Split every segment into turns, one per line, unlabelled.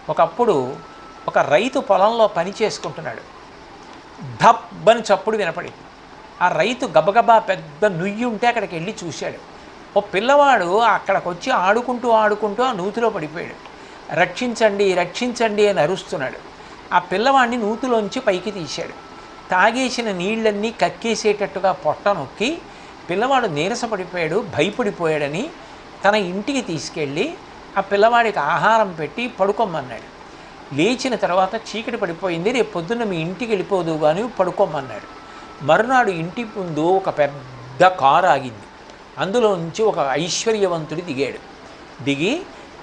ఒకప్పుడు ఒక రైతు పొలంలో పని చేసుకుంటున్నాడు. ధబ్ అని చప్పుడు వినపడింది. ఆ రైతు గబగబా పెద్ద నుయ్యి ఉంటే అక్కడికి వెళ్ళి చూశాడు. ఓ పిల్లవాడు అక్కడికి వచ్చి ఆడుకుంటూ ఆ నూతిలో పడిపోయాడు. రక్షించండి రక్షించండి అని అరుస్తున్నాడు. ఆ పిల్లవాడిని నూతిలోంచి పైకి తీశాడు. తాగేసిన నీళ్ళన్నీ కక్కేసేటట్టుగా పొట్ట నొక్కి పిల్లవాడు నీరసపడిపోయాడు, భయపడిపోయాడని తన ఇంటికి తీసుకెళ్ళి ఆ పిల్లవాడికి ఆహారం పెట్టి పడుకోమన్నాడు. లేచిన తర్వాత చీకటి పడిపోయింది, రేపు పొద్దున్న మీ ఇంటికి వెళ్ళిపోదు కానీ పడుకోమన్నాడు. మరునాడు ఇంటి ముందు ఒక పెద్ద కారు ఆగింది. అందులో నుంచి ఒక ఐశ్వర్యవంతుడు దిగాడు. దిగి,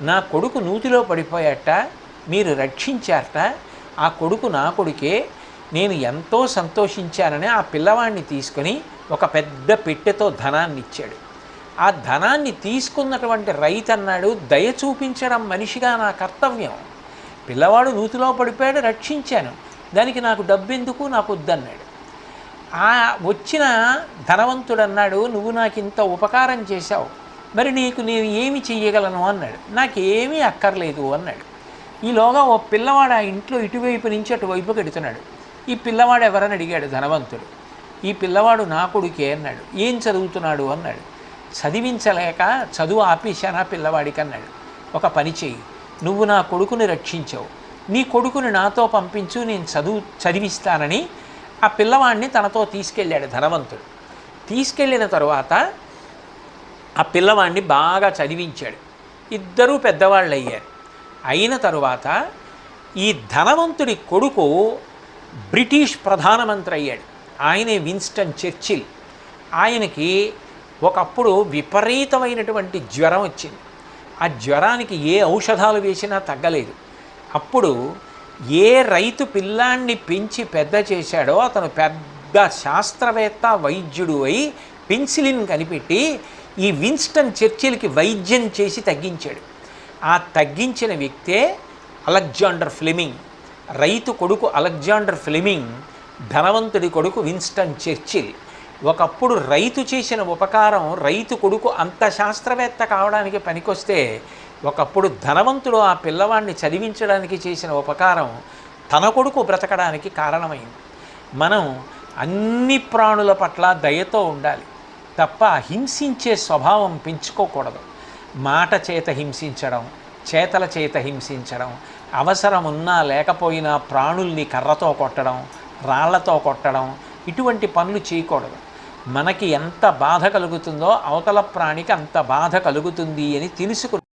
నా కొడుకు నూతిలో పడిపోయాట, మీరు రక్షించారట, ఆ కొడుకు నా కొడుకే, నేను ఎంతో సంతోషించానని ఆ పిల్లవాడిని తీసుకొని ఒక పెద్ద పెట్టెతో ధనాన్ని ఇచ్చాడు. ఆ ధనాన్ని తీసుకున్నటువంటి రైతు అన్నాడు, దయ చూపించడం మనిషిగా నా కర్తవ్యం. పిల్లవాడు నూతిలో పడిపోయాడు, రక్షించాను, దానికి నాకు డబ్బెందుకు, నాకు వద్దన్నాడు. ఆ వచ్చిన ధనవంతుడు అన్నాడు, నువ్వు నాకు ఇంత ఉపకారం చేశావు, మరి నీకు నేను ఏమి చెయ్యగలను అన్నాడు. నాకేమీ అక్కర్లేదు అన్నాడు. ఈలోగా ఓ పిల్లవాడు ఆ ఇంట్లో ఇటువైపు నుంచి అటువైపు కడుతున్నాడు. ఈ పిల్లవాడు ఎవరని అడిగాడు ధనవంతుడు. ఈ పిల్లవాడు నా కొడుకే అన్నాడు. ఏం చదువుతున్నాడు అన్నాడు. చదివించలేక చదువు ఆపేశానా పిల్లవాడికి అన్నాడు. ఒక పని చెయ్యి, నువ్వు నా కొడుకుని రక్షించావు, నీ కొడుకుని నాతో పంపించు, నేను చదివిస్తానని ఆ పిల్లవాడిని తనతో తీసుకెళ్ళాడు ధనవంతుడు. తీసుకెళ్ళిన తరువాత ఆ పిల్లవాడిని బాగా చదివించాడు. ఇద్దరూ పెద్దవాళ్ళు అయ్యారు. అయిన తరువాత ఈ ధనవంతుడి కొడుకు బ్రిటిష్ ప్రధానమంత్రి అయ్యాడు. ఆయనే విన్స్టన్ చర్చిల్. ఆయనకి ఒకప్పుడు విపరీతమైనటువంటి జ్వరం వచ్చింది. ఆ జ్వరానికి ఏ ఔషధాలు వేసినా తగ్గలేదు. అప్పుడు ఏ రైతు పిల్లాన్ని పెంచి పెద్ద చేశాడో అతను పెద్ద శాస్త్రవేత్త, వైద్యుడు అయి పెన్సిలిన్ కనిపెట్టి ఈ విన్స్టన్ చర్చిల్కి వైద్యం చేసి తగ్గించాడు. ఆ తగ్గించిన వ్యక్తే అలెగ్జాండర్ ఫ్లెమింగ్. రైతు కొడుకు అలెగ్జాండర్ ఫ్లెమింగ్, ధనవంతుడి కొడుకు విన్స్టన్ చర్చిల్. ఒకప్పుడు రైతు చేసిన ఉపకారం రైతు కొడుకు అంత శాస్త్రవేత్త కావడానికి పనికొస్తే, ఒకప్పుడు ధనవంతుడు ఆ పిల్లవాడిని చదివించడానికి చేసిన ఉపకారం తన కొడుకు బ్రతకడానికి కారణమైంది. మనం అన్ని ప్రాణుల పట్ల దయతో ఉండాలి తప్ప హింసించే స్వభావం పెంచుకోకూడదు. మాట చేత హింసించడం, చేతల చేత హింసించడం, అవసరం ఉన్నా లేకపోయినా ప్రాణుల్ని కర్రతో కొట్టడం, రాళ్లతో కొట్టడం, ఇటువంటి పనులు చేయకూడదు. మనకి ఎంత బాధ కలుగుతుందో అవతల ప్రాణికి అంత బాధ కలుగుతుంది అని తెలుసుకుని